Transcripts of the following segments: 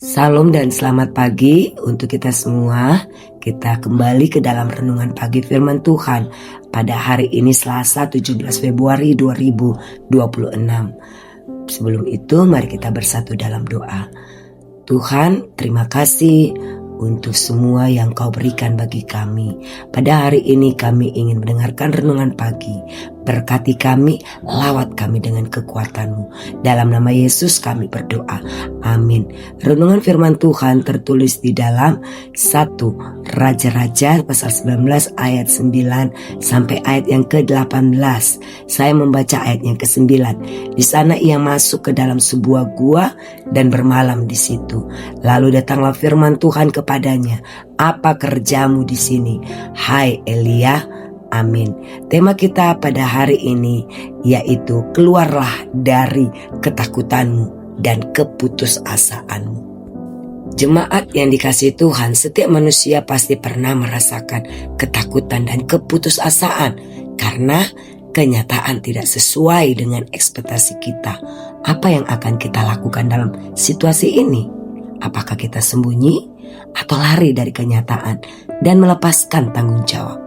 Salam dan selamat pagi untuk kita semua. Kita kembali ke dalam renungan pagi firman Tuhan pada hari ini Selasa 17 Februari 2026. Sebelum itu mari kita bersatu dalam doa. Tuhan, terima kasih untuk semua yang Kau berikan bagi kami. Pada hari ini kami ingin mendengarkan renungan pagi. Berkati kami, lawat kami dengan kekuatan-Mu. Dalam nama Yesus kami berdoa. Amin. Renungan firman Tuhan tertulis di dalam 1 Raja-Raja pasal 19 ayat 9 sampai ayat yang ke-18. Saya membaca ayat yang ke-9. Di sana ia masuk ke dalam sebuah gua dan bermalam di situ. Lalu datanglah firman Tuhan kepadanya, "Apa kerjamu di sini, hai Elia?" Amin. Tema kita pada hari ini yaitu keluarlah dari ketakutanmu dan keputusasaanmu. Jemaat yang dikasihi Tuhan, setiap manusia pasti pernah merasakan ketakutan dan keputusasaan karena kenyataan tidak sesuai dengan ekspektasi kita. Apa yang akan kita lakukan dalam situasi ini? Apakah kita sembunyi atau lari dari kenyataan dan melepaskan tanggung jawab?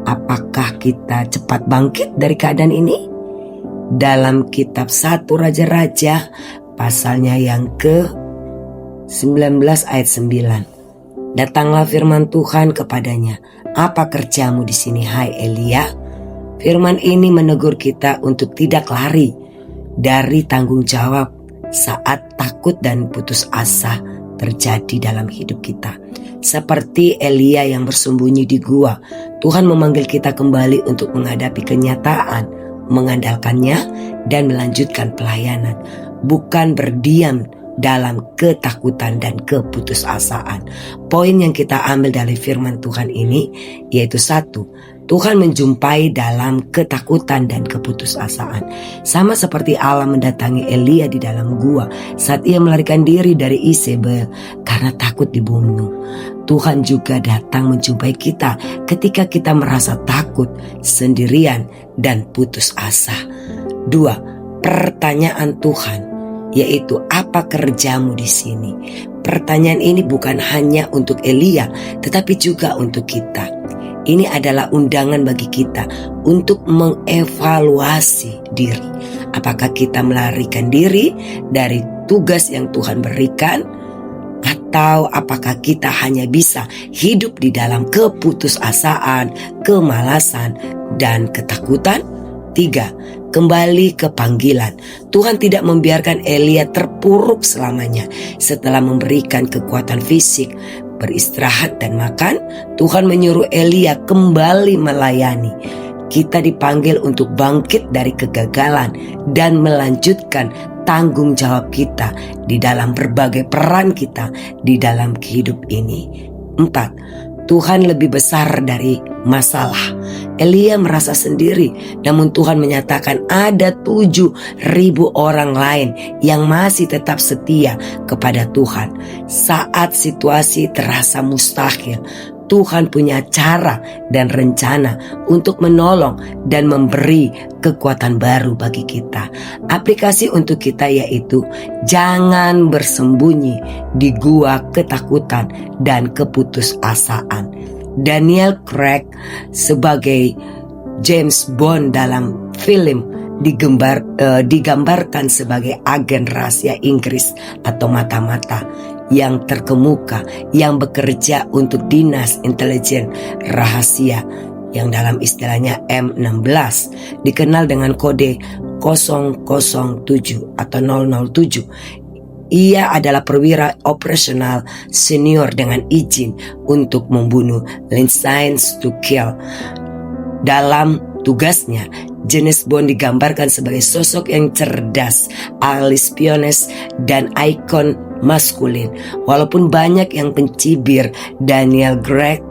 Apakah kita cepat bangkit dari keadaan ini? Dalam kitab 1 Raja-Raja pasalnya yang ke-19 ayat 9. Datanglah firman Tuhan kepadanya, "Apa kerjamu di sini, hai Elia?" Firman ini menegur kita untuk tidak lari dari tanggung jawab saat takut dan putus asa terjadi dalam hidup kita. Seperti Elia yang bersembunyi di gua, Tuhan memanggil kita kembali untuk menghadapi kenyataan, mengandalkannya dan melanjutkan pelayanan, bukan berdiam dalam ketakutan dan keputusasaan. Poin yang kita ambil dari firman Tuhan ini yaitu 1. Tuhan menjumpai dalam ketakutan dan keputusasaan. Sama seperti Allah mendatangi Elia di dalam gua saat ia melarikan diri dari Isabel karena takut dibunuh. Tuhan juga datang menjumpai kita ketika kita merasa takut, sendirian, dan putus asa. 2. Pertanyaan Tuhan yaitu apa kerjamu di sini? Pertanyaan ini bukan hanya untuk Elia tetapi juga untuk kita. Ini adalah undangan bagi kita untuk mengevaluasi diri. Apakah kita melarikan diri dari tugas yang Tuhan berikan? Atau apakah kita hanya bisa hidup di dalam keputusasaan, kemalasan, dan ketakutan? 3. Kembali ke panggilan. Tuhan tidak membiarkan Elia terpuruk selamanya. Setelah memberikan kekuatan fisik, beristirahat dan makan, Tuhan menyuruh Elia kembali melayani. Kita dipanggil untuk bangkit dari kegagalan dan melanjutkan tanggung jawab kita di dalam berbagai peran kita di dalam hidup ini. 4. Tuhan lebih besar dari masalah. Elia merasa sendiri, namun Tuhan menyatakan ada 7.000 orang lain yang masih tetap setia kepada Tuhan. Saat situasi terasa mustahil, Tuhan punya cara dan rencana untuk menolong dan memberi kekuatan baru bagi kita. Aplikasi untuk kita yaitu jangan bersembunyi di gua ketakutan dan keputusasaan. Daniel Craig sebagai James Bond dalam film digambarkan sebagai agen rahasia Inggris atau mata-mata yang terkemuka yang bekerja untuk dinas intelijen rahasia yang dalam istilahnya M16 dikenal dengan kode 007 atau 007. Ia adalah perwira operasional senior dengan izin untuk membunuh, license to kill. Dalam tugasnya, James Bond digambarkan sebagai sosok yang cerdas, ahli spiones, dan ikon maskulin. Walaupun banyak yang mencibir Daniel Craig,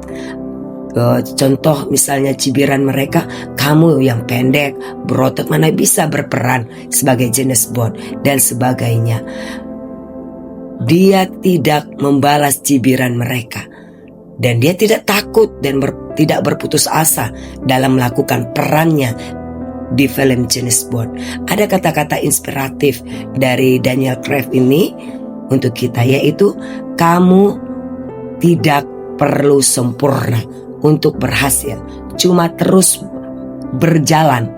contoh misalnya cibiran mereka, "Kamu yang pendek, berotot mana bisa berperan sebagai James Bond," dan sebagainya. Dia tidak membalas cibiran mereka. Dan dia tidak takut dan tidak berputus asa dalam melakukan perannya di film James Bond. Ada kata-kata inspiratif dari Daniel Craig ini untuk kita, yaitu kamu tidak perlu sempurna untuk berhasil, cuma terus berjalan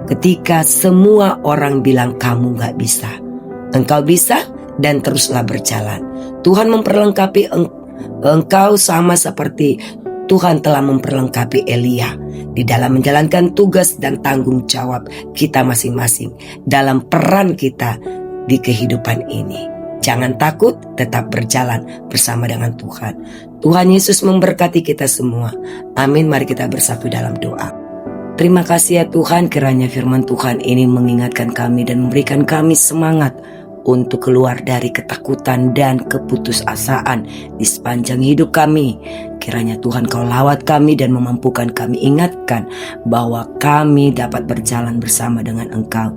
ketika semua orang bilang kamu gak bisa. Engkau bisa dan teruslah berjalan. Tuhan memperlengkapi engkau sama seperti Tuhan telah memperlengkapi Elia di dalam menjalankan tugas dan tanggung jawab kita masing-masing dalam peran kita di kehidupan ini. Jangan takut, tetap berjalan bersama dengan Tuhan. Tuhan Yesus memberkati kita semua. Amin. Mari kita bersatu dalam doa. Terima kasih ya Tuhan, kiranya firman Tuhan ini mengingatkan kami dan memberikan kami semangat untuk keluar dari ketakutan dan keputusasaan di sepanjang hidup kami. Kiranya Tuhan Kau lawat kami dan memampukan kami, ingatkan bahwa kami dapat berjalan bersama dengan Engkau,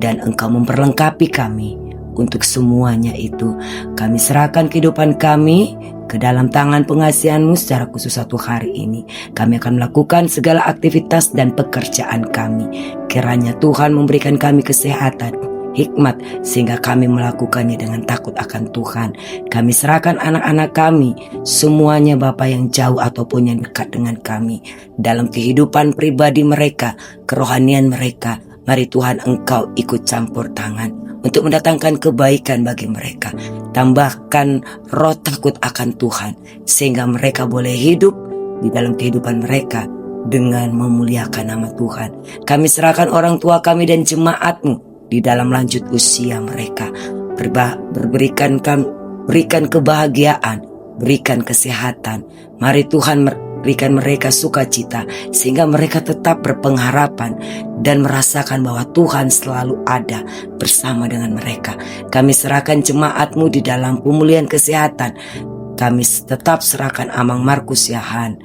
dan Engkau memperlengkapi kami untuk semuanya itu. Kami serahkan kehidupan kami ke dalam tangan pengasihan-Mu secara khusus satu hari ini. Kami akan melakukan segala aktivitas dan pekerjaan kami. Kiranya Tuhan memberikan kami kesehatan, hikmat, sehingga kami melakukannya dengan takut akan Tuhan. Kami serahkan anak-anak kami, semuanya Bapa, yang jauh ataupun yang dekat dengan kami, dalam kehidupan pribadi mereka, kerohanian mereka. Mari Tuhan Engkau ikut campur tangan untuk mendatangkan kebaikan bagi mereka. Tambahkan roh takut akan Tuhan, sehingga mereka boleh hidup di dalam kehidupan mereka dengan memuliakan nama Tuhan. Kami serahkan orang tua kami dan jemaat-Mu di dalam lanjut usia mereka. Berikan kebahagiaan, berikan kesehatan. Mari Tuhan berikan mereka sukacita, sehingga mereka tetap berpengharapan dan merasakan bahwa Tuhan selalu ada bersama dengan mereka. Kami serahkan jemaat-Mu di dalam pemulihan kesehatan. Kami tetap serahkan Amang Markus Yahan,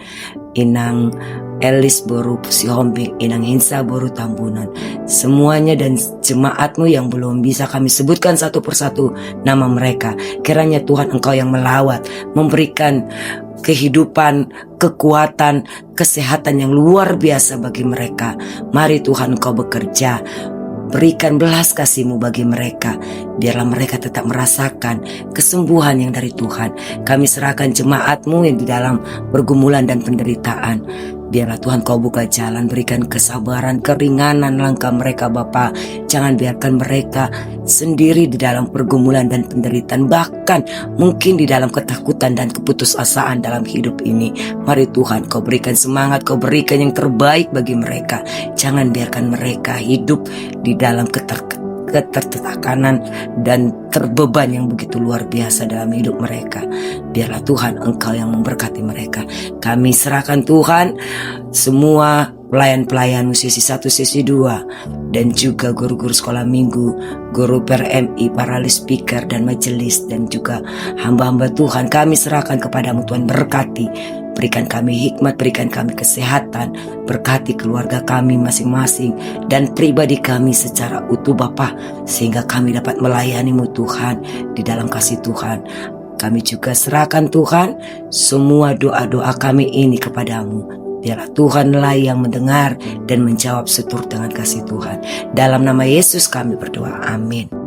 Inang Elis Boru Sihombing, Inang Hinsa Boru Tambunan, semuanya, dan jemaat-Mu yang belum bisa kami sebutkan satu persatu nama mereka. Kiranya Tuhan Engkau yang melawat, memberikan kehidupan, kekuatan, kesehatan yang luar biasa bagi mereka. Mari Tuhan Engkau bekerja, berikan belas kasih-Mu bagi mereka, biarlah mereka tetap merasakan kesembuhan yang dari Tuhan. Kami serahkan jemaat-Mu yang di dalam pergumulan dan penderitaan. Biarlah Tuhan Kau buka jalan, berikan kesabaran, keringanan langkah mereka Bapa. Jangan biarkan mereka sendiri di dalam pergumulan dan penderitaan, bahkan mungkin di dalam ketakutan dan keputusasaan dalam hidup ini. Mari Tuhan Kau berikan semangat, Kau berikan yang terbaik bagi mereka. Jangan biarkan mereka hidup di dalam ketertekanan dan terbeban yang begitu luar biasa dalam hidup mereka. Biarlah Tuhan Engkau yang memberkati mereka. Kami serahkan Tuhan semua pelayan-pelayan sesi 1, sesi 2, dan juga guru-guru sekolah minggu, guru PRMI, para speaker dan majelis, dan juga hamba-hamba Tuhan. Kami serahkan kepadamu Tuhan, berkati. Berikan kami hikmat, berikan kami kesehatan, berkati keluarga kami masing-masing dan pribadi kami secara utuh Bapa, sehingga kami dapat melayani-Mu Tuhan di dalam kasih Tuhan. Kami juga serahkan Tuhan semua doa-doa kami ini kepadamu. Biarlah Tuhanlah yang mendengar dan menjawab seturut dengan kasih Tuhan. Dalam nama Yesus kami berdoa, amin.